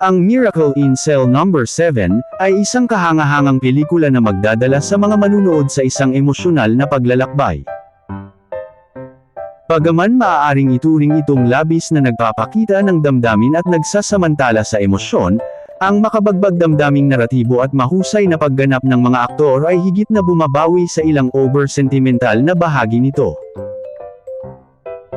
Ang Miracle in Cell No. 7 ay isang kahangahangang pelikula na magdadala sa mga manunood sa isang emosyonal na paglalakbay. Bagaman maaaring ituring itong labis na nagpapakita ng damdamin at nagsasamantala sa emosyon, ang makabagbag damdaming naratibo at mahusay na pagganap ng mga aktor ay higit na bumabawi sa ilang over-sentimental na bahagi nito.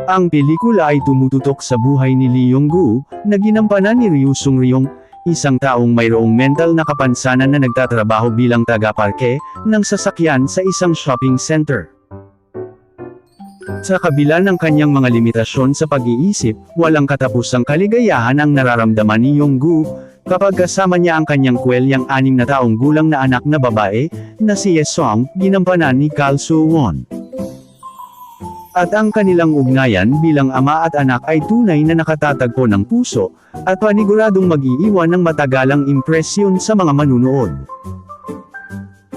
Ang pelikula ay tumututok sa buhay ni Lee Yong-gu, na ginampanan ni Ryu Sung-ryong, isang taong mayroong mental na kapansanan na nagtatrabaho bilang taga-parke ng sasakyan sa isang shopping center. Sa kabila ng kanyang mga limitasyon sa pag-iisip, walang katapusang kaligayahan ang nararamdaman ni Yong-gu, kapag kasama niya ang kanyang kwelyang 6 na taong gulang na anak na babae, na si Ye-sung, ginampanan ni Kal Soo-won. At ang kanilang ugnayan bilang ama at anak ay tunay na nakatatagpo ng puso, at paniguradong mag-iiwan ng matagalang impresyon sa mga manunood.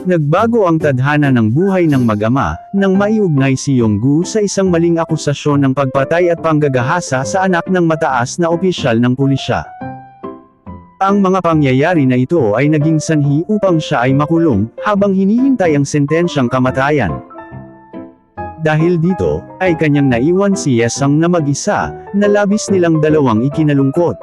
Nagbago ang tadhana ng buhay ng mag-ama, nang maiugnay si Yong-gu sa isang maling akusasyon ng pagpatay at panggagahasa sa anak ng mataas na opisyal ng pulisya. Ang mga pangyayari na ito ay naging sanhi upang siya ay makulong, habang hinihintay ang sentensyang kamatayan. Dahil dito, ay kanyang naiwan si Ye-sung na mag-isa, na labis nilang dalawang ikinalungkot.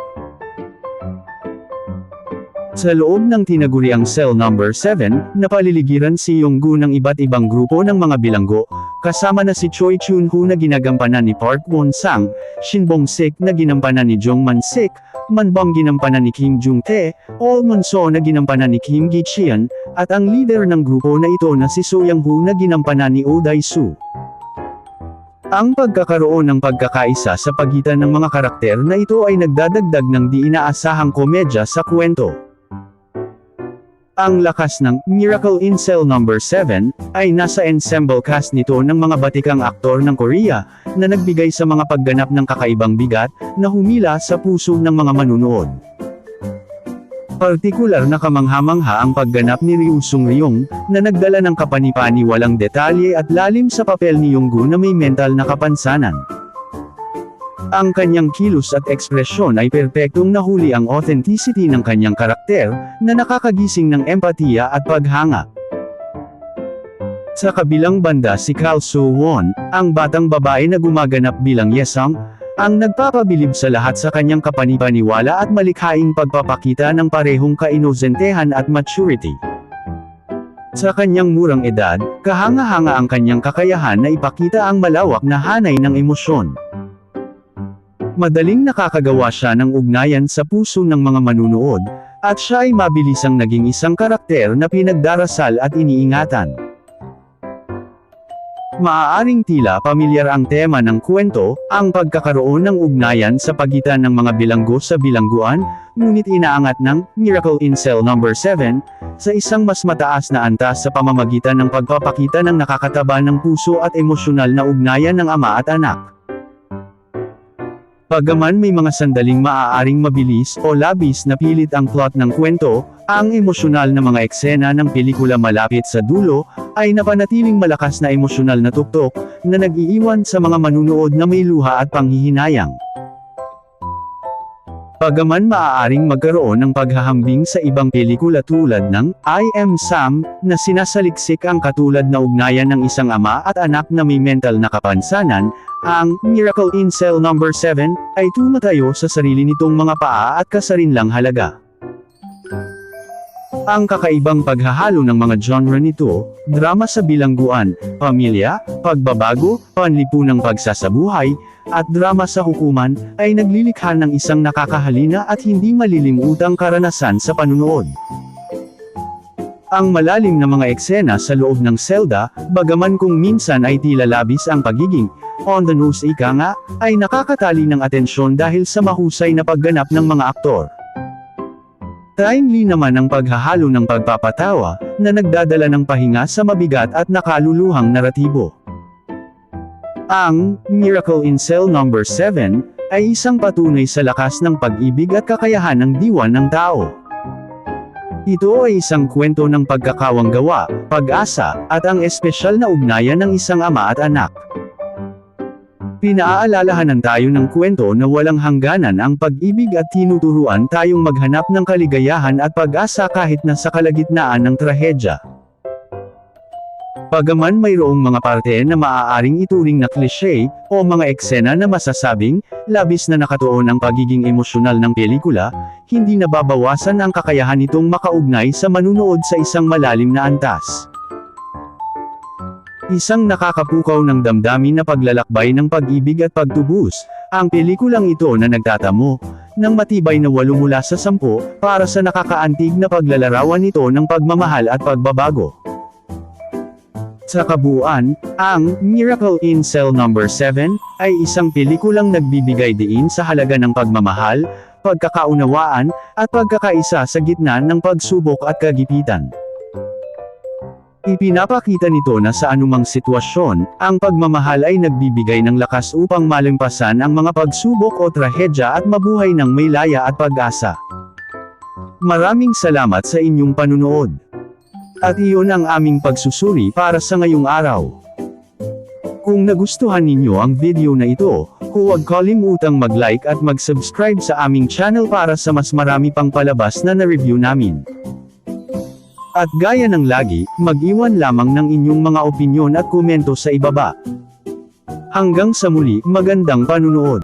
Sa loob ng tinaguriang Cell No. 7, napaliligiran si Yong-gu ng iba't ibang grupo ng mga bilanggo, kasama na si Choi Chun-ho na ginagampanan ni Park Won-sang, Shin Bong-sik na ginampanan ni Jong Man-sik, Man-bong ginampanan ni Kim Jung-tae, Oh Mun-so na ginampanan ni Kim Gi-cheon, at ang leader ng grupo na ito na si So Young-ho na ginampanan ni Oh Dae-soo. Ang pagkakaroon ng pagkakaisa sa pagitan ng mga karakter na ito ay nagdadagdag ng di inaasahang komedya sa kwento. Ang lakas ng Miracle in Cell No. 7 ay nasa ensemble cast nito ng mga batikang aktor ng Korea, na nagbigay sa mga pagganap ng kakaibang bigat, na humila sa puso ng mga manunood. Partikular na kamangha-mangha ang pagganap ni Ryu Sung-ryong, na nagdala ng kapani-paniwalang detalye at lalim sa papel ni Yong-gu na may mental na kapansanan. Ang kanyang kilos at ekspresyon ay perpektong nahuli ang authenticity ng kanyang karakter, na nakakagising ng empatiya at paghanga. Sa kabilang banda si Kal Soo-won, ang batang babae na gumaganap bilang Ye-sung, ang nagpapabilib sa lahat sa kanyang kapanipaniwala at malikhaing pagpapakita ng parehong kainosentehan at maturity. Sa kanyang murang edad, kahanga-hanga ang kanyang kakayahan na ipakita ang malawak na hanay ng emosyon. Madaling nakakagawa siya ng ugnayan sa puso ng mga manunood, at siya ay mabilisang naging isang karakter na pinagdarasal at iniingatan. Maaaring tila pamilyar ang tema ng kwento, ang pagkakaroon ng ugnayan sa pagitan ng mga bilanggo sa bilangguan, ngunit inaangat ng Miracle in Cell No. 7 sa isang mas mataas na antas sa pamamagitan ng pagpapakita ng nakakataba ng puso at emosyonal na ugnayan ng ama at anak. Bagaman may mga sandaling maaaring mabilis o labis na pilit ang plot ng kwento, ang emosyonal na mga eksena ng pelikula malapit sa dulo, ay napanatiling malakas na emosyonal na tuktok, na nag-iiwan sa mga manunood na may luha at panghihinayang. Bagaman maaaring magkaroon ng paghahambing sa ibang pelikula tulad ng I Am Sam, na sinasaliksik ang katulad na ugnayan ng isang ama at anak na may mental na kapansanan, ang Miracle in Cell No. 7 ay tumatayo sa sarili nitong mga paa at kasarinlang halaga. Ang kakaibang paghahalo ng mga genre nito, drama sa bilangguan, pamilya, pagbabago, panlipunang pagsasabuhay, at drama sa hukuman, ay naglilikha ng isang nakakahalina at hindi malilimutang karanasan sa panunood. Ang malalim na mga eksena sa loob ng selda, bagaman kung minsan ay tila labis ang pagiging on the nose ika nga, ay nakakatali ng atensyon dahil sa mahusay na pagganap ng mga aktor. Timely naman ang paghahalo ng pagpapatawa, na nagdadala ng pahinga sa mabigat at nakaluluhang naratibo. Ang Miracle in Cell No. 7 ay isang patunay sa lakas ng pag-ibig at kakayahan ng diwa ng tao. Ito ay isang kwento ng pagkakawanggawa, pag-asa, at ang espesyal na ugnayan ng isang ama at anak. Pinaalalahanan tayo ng kwento na walang hangganan ang pag-ibig at tinuturuan tayong maghanap ng kaligayahan at pag-asa kahit na sa kalagitnaan ng trahedya. Bagaman mayroong mga parte na maaaring ituring na cliché, o mga eksena na masasabing, labis na nakatuon ang pagiging emosyonal ng pelikula, hindi nababawasan ang kakayahan nitong makaugnay sa manunood sa isang malalim na antas. Isang nakakapukaw ng damdamin na paglalakbay ng pag-ibig at pagtubos, ang pelikulang ito na nagtatamo, ng matibay na 8 mula sa 10, para sa nakakaantig na paglalarawan nito ng pagmamahal at pagbabago. Sa kabuuan, ang Miracle in Cell No. 7 ay isang pelikulang nagbibigay diin sa halaga ng pagmamahal, pagkakaunawaan, at pagkakaisa sa gitna ng pagsubok at kagipitan. Ipinapakita nito na sa anumang sitwasyon, ang pagmamahal ay nagbibigay ng lakas upang malampasan ang mga pagsubok o trahedya at mabuhay ng may laya at pag-asa. Maraming salamat sa inyong panunood. At iyon ang aming pagsusuri para sa ngayong araw. Kung nagustuhan ninyo ang video na ito, huwag kalimutang mag-like at mag-subscribe sa aming channel para sa mas marami pang palabas na na-review namin. At gaya ng lagi, mag-iwan lamang ng inyong mga opinyon at komento sa ibaba. Hanggang sa muli, magandang panunood.